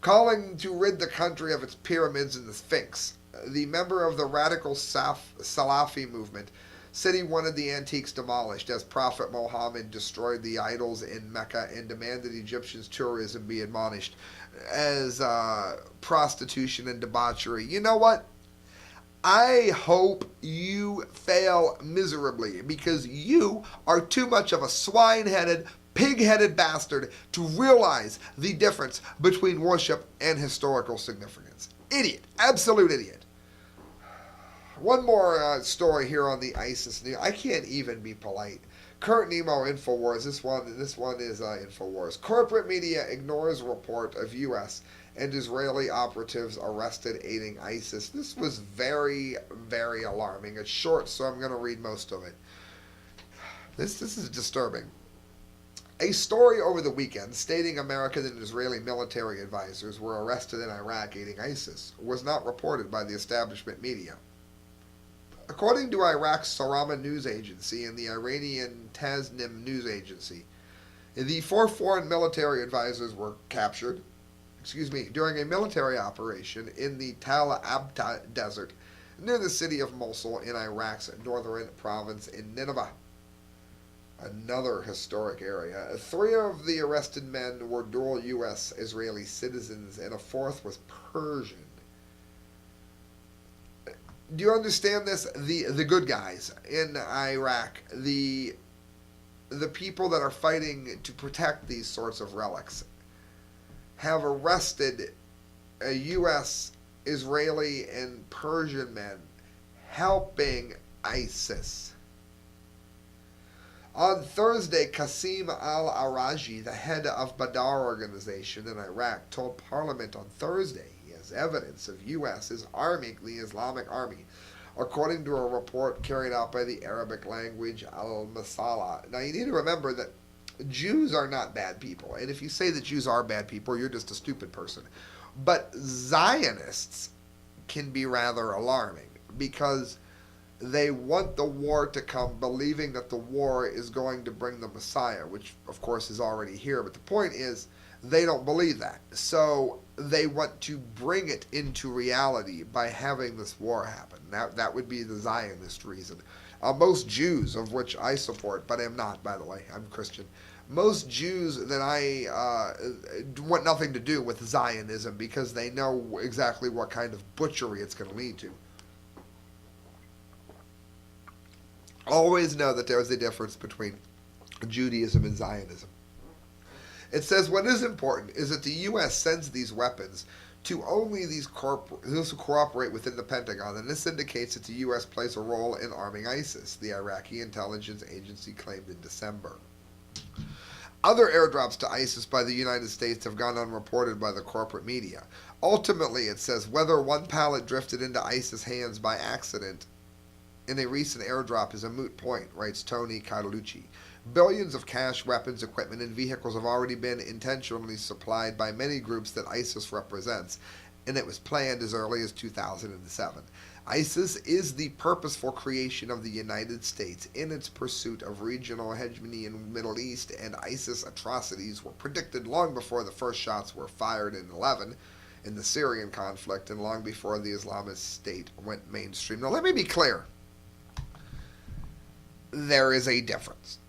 calling to rid the country of its pyramids and the Sphinx. The member of the radical Salafi movement said he wanted the antiques demolished as Prophet Mohammed destroyed the idols in Mecca and demanded Egyptians' tourism be admonished as prostitution and debauchery. You know what? I hope you fail miserably because you are too much of a swine-headed, pig-headed bastard to realize the difference between worship and historical significance. Idiot. Absolute idiot. One more story here on the ISIS news. I can't even be polite. Current Nemo Infowars. This one is Infowars. Corporate media ignores report of U.S. and Israeli operatives arrested aiding ISIS. This was very, very alarming. It's short, so I'm going to read most of it. This is disturbing. A story over the weekend stating American and Israeli military advisors were arrested in Iraq aiding ISIS was not reported by the establishment media. According to Iraq's Sarama news agency and the Iranian Tasnim news agency, the 4 foreign military advisors were captured during a military operation in the Tal Abta desert near the city of Mosul in Iraq's northern province in Nineveh. Another historic area. 3 of the arrested men were dual U.S.-Israeli citizens and a 4th was Persian. Do you understand this? The good guys in Iraq, the people that are fighting to protect these sorts of relics, have arrested a U.S., Israeli, and Persian men helping ISIS. On Thursday, Qasim al-Araji, the head of Badr organization in Iraq, told Parliament on Thursday he has evidence of U.S. is arming the Islamic Army, according to a report carried out by the Arabic language al-Masala. Now, you need to remember that Jews are not bad people, and if you say that Jews are bad people, you're just a stupid person. But Zionists can be rather alarming because they want the war to come, believing that the war is going to bring the Messiah, which of course is already here. But the point is, they don't believe that. So they want to bring it into reality by having this war happen. That would be the Zionist reason. Most Jews, of which I support, but am not, by the way, I'm Christian. Most Jews that I want nothing to do with Zionism because they know exactly what kind of butchery it's going to lead to. Always know that there is a difference between Judaism and Zionism. It says what is important is that the U.S. sends these weapons to only those who cooperate within the Pentagon, and this indicates that the U.S. plays a role in arming ISIS, the Iraqi intelligence agency claimed in December. Other airdrops to ISIS by the United States have gone unreported by the corporate media. Ultimately, it says whether one pallet drifted into ISIS hands by accident in a recent airdrop is a moot point, writes Tony Carlucci. Billions of cash, weapons, equipment, and vehicles have already been intentionally supplied by many groups that ISIS represents, and it was planned as early as 2007. ISIS is the purposeful creation of the United States in its pursuit of regional hegemony in the Middle East, and ISIS atrocities were predicted long before the first shots were fired in 2011 in the Syrian conflict and long before the Islamist State went mainstream. Now let me be clear. There is a difference.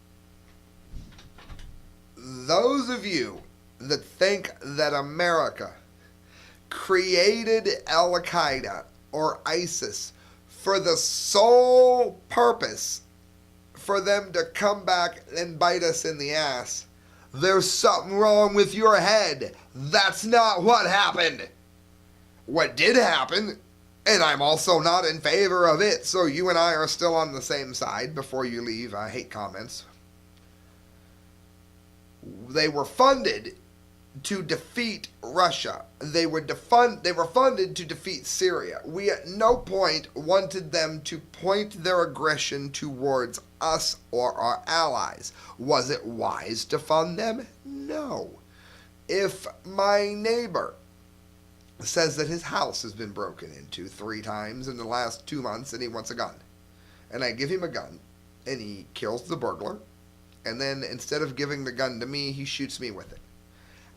Those of you that think that America created Al-Qaeda or ISIS for the sole purpose for them to come back and bite us in the ass, there's something wrong with your head. That's not what happened. What did happen, and I'm also not in favor of it, so you and I are still on the same side before you leave hate comments. They were funded to defeat Russia. They were funded to defeat Syria. We at no point wanted them to point their aggression towards us or our allies. Was it wise to fund them? No. If my neighbor says that his house has been broken into 3 times in the last 2 months and he wants a gun, and I give him a gun, and he kills the burglar, and then instead of giving the gun to me, he shoots me with it,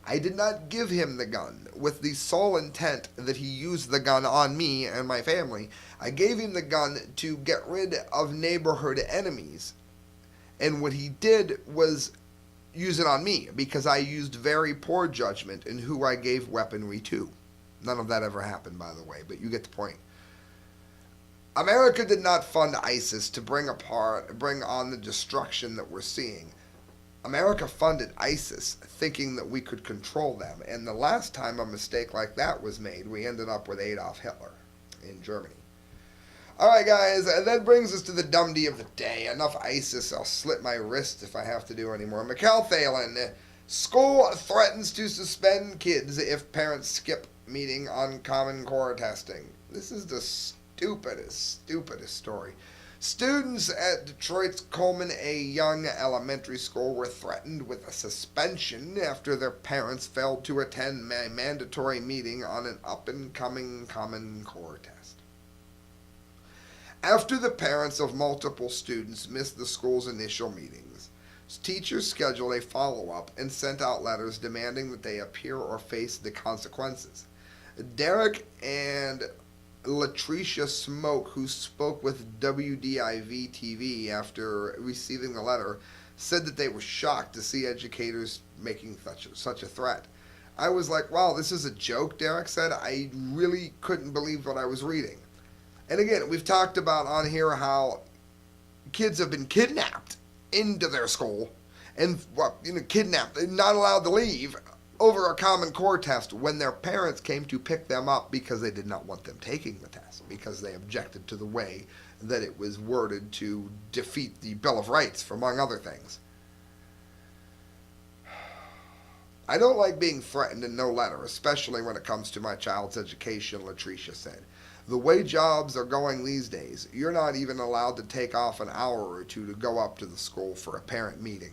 I did not give him the gun with the sole intent that he use the gun on me and my family. I gave him the gun to get rid of neighborhood enemies. And what he did was use it on me because I used very poor judgment in who I gave weaponry to. None of that ever happened, by the way, but you get the point. America did not fund ISIS to bring on the destruction that we're seeing. America funded ISIS thinking that we could control them, and the last time a mistake like that was made, we ended up with Adolf Hitler in Germany. Alright guys, that brings us to the dumb-d of the day. Enough ISIS, I'll slit my wrist if I have to do any more. McAlthalan, school threatens to suspend kids if parents skip meeting on Common Core testing. This is the stupidest story. Students at Detroit's Coleman A. Young Elementary School were threatened with a suspension after their parents failed to attend a mandatory meeting on an up-and-coming Common Core test. After the parents of multiple students missed the school's initial meetings, teachers scheduled a follow-up and sent out letters demanding that they appear or face the consequences. Derek and Latricia Smoke, who spoke with WDIV-TV after receiving the letter, said that they were shocked to see educators making such a threat. I was like, wow, this is a joke, Derek said. I really couldn't believe what I was reading. And again, we've talked about on here how kids have been kidnapped into their school and kidnapped and not allowed to leave over a Common Core test when their parents came to pick them up because they did not want them taking the test, because they objected to the way that it was worded to defeat the Bill of Rights, among other things. I don't like being threatened in no letter, especially when it comes to my child's education, Latricia said. The way jobs are going these days, you're not even allowed to take off an hour or two to go up to the school for a parent meeting.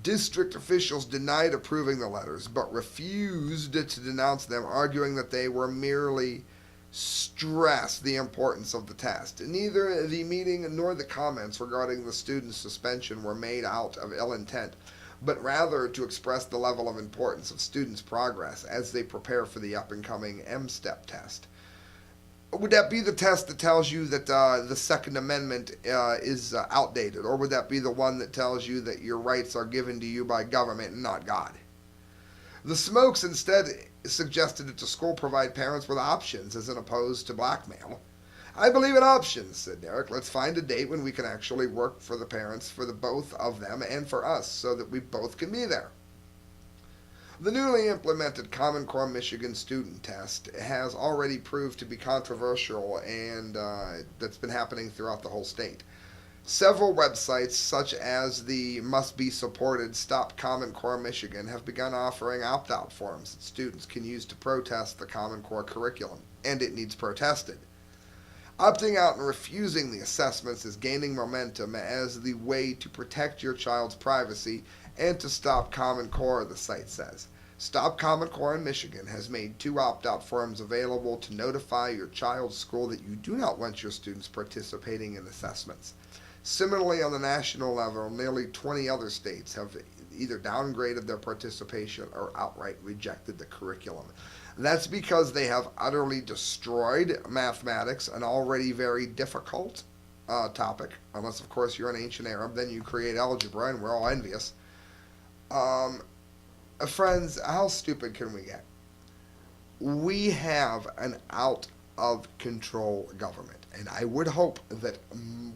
District officials denied approving the letters, but refused to denounce them, arguing that they were merely stressed the importance of the test. Neither the meeting nor the comments regarding the student's suspension were made out of ill intent, but rather to express the level of importance of students' progress as they prepare for the up-and-coming M-STEP test. Would that be the test that tells you that the Second Amendment is outdated? Or would that be the one that tells you that your rights are given to you by government and not God? The Smokes instead suggested that the school provide parents with options as opposed to blackmail. I believe in options, said Derek. Let's find a date when we can actually work for the parents, for the both of them, and for us, so that we both can be there. The newly implemented Common Core Michigan student test has already proved to be controversial, and that's been happening throughout the whole state. Several websites, such as the must-be-supported Stop Common Core Michigan, have begun offering opt-out forms that students can use to protest the Common Core curriculum, and it needs protested. Opting out and refusing the assessments is gaining momentum as the way to protect your child's privacy and to stop Common Core, the site says. Stop Common Core in Michigan has made 2 opt-out forms available to notify your child's school that you do not want your students participating in assessments. Similarly, on the national level, nearly 20 other states have either downgraded their participation or outright rejected the curriculum. That's because they have utterly destroyed mathematics, an already very difficult topic, unless of course you're an ancient Arab, then you create algebra and we're all envious. Friends, how stupid can we get? We have an out-of-control government, and I would hope that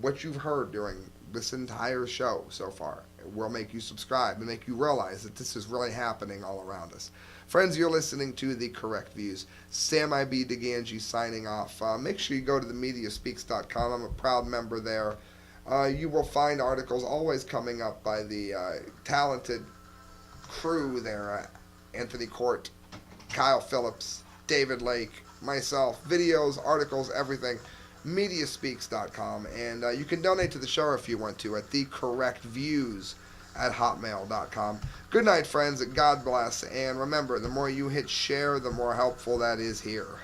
what you've heard during this entire show so far will make you subscribe and make you realize that this is really happening all around us. Friends, you're listening to The Correct Views. Sam I.B. DeGangi signing off. Make sure you go to themediaspeaks.com. I'm a proud member there. You will find articles always coming up by the talented crew there, Anthony Court, Kyle Phillips, David Lake, myself, videos, articles, everything, mediaspeaks.com, and you can donate to the show if you want to at thecorrectviews@hotmail.com. Good night, friends, God bless, and remember, the more you hit share, the more helpful that is here.